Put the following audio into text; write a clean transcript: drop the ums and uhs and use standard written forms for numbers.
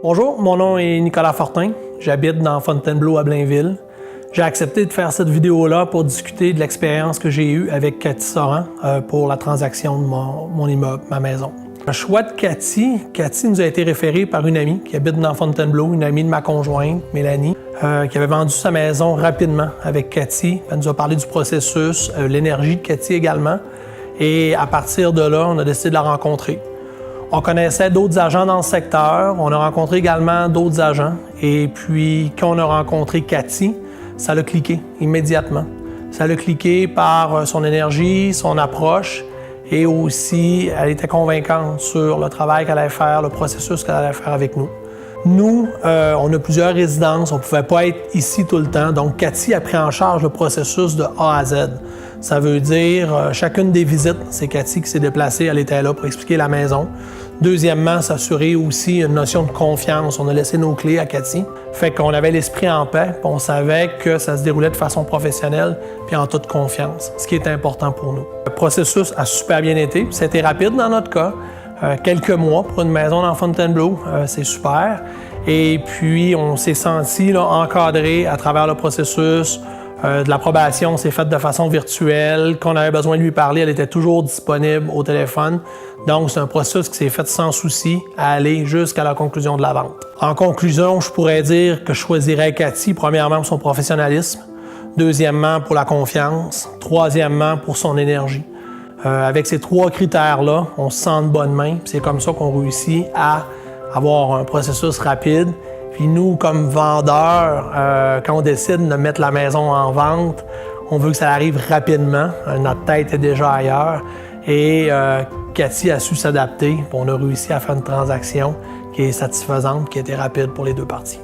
Bonjour, mon nom est Nicolas Fortin. J'habite dans Fontainebleau à Blainville. J'ai accepté de faire cette vidéo-là pour discuter de l'expérience que j'ai eue avec Cathy Soran pour la transaction de mon immeuble, ma maison. Le choix de Cathy nous a été référé par une amie qui habite dans Fontainebleau, une amie de ma conjointe, Mélanie, qui avait vendu sa maison rapidement avec Cathy. Elle nous a parlé du processus, l'énergie de Cathy également. Et à partir de là, on a décidé de la rencontrer. On connaissait d'autres agents dans le secteur. On a rencontré également d'autres agents. Et puis, quand on a rencontré Cathy, ça a cliqué immédiatement. Ça a cliqué par son énergie, son approche et aussi, elle était convaincante sur le travail qu'elle allait faire, le processus qu'elle allait faire avec nous. Nous, on a plusieurs résidences, on ne pouvait pas être ici tout le temps, donc Cathy a pris en charge le processus de A à Z. Ça veut dire, chacune des visites, c'est Cathy qui s'est déplacée, elle était là pour expliquer la maison. Deuxièmement, s'assurer aussi une notion de confiance. On a laissé nos clés à Cathy. Fait qu'on avait l'esprit en paix, puis on savait que ça se déroulait de façon professionnelle puis en toute confiance, ce qui est important pour nous. Le processus a super bien été, c'était rapide dans notre cas. Quelques mois pour une maison dans Fontainebleau, c'est super. Et puis, on s'est senti là, encadré à travers le processus. De l'approbation s'est faite de façon virtuelle. Quand on avait besoin de lui parler, elle était toujours disponible au téléphone. Donc, c'est un processus qui s'est fait sans souci à aller jusqu'à la conclusion de la vente. En conclusion, je pourrais dire que je choisirais Cathy, premièrement, pour son professionnalisme. Deuxièmement, pour la confiance. Troisièmement, pour son énergie. Avec ces trois critères-là, on se sent de bonne main. C'est comme ça qu'on réussit à avoir un processus rapide. Puis nous, comme vendeurs, quand on décide de mettre la maison en vente, on veut que ça arrive rapidement. Notre tête est déjà ailleurs. Et Cathy a su s'adapter. On a réussi à faire une transaction qui est satisfaisante, qui était rapide pour les deux parties.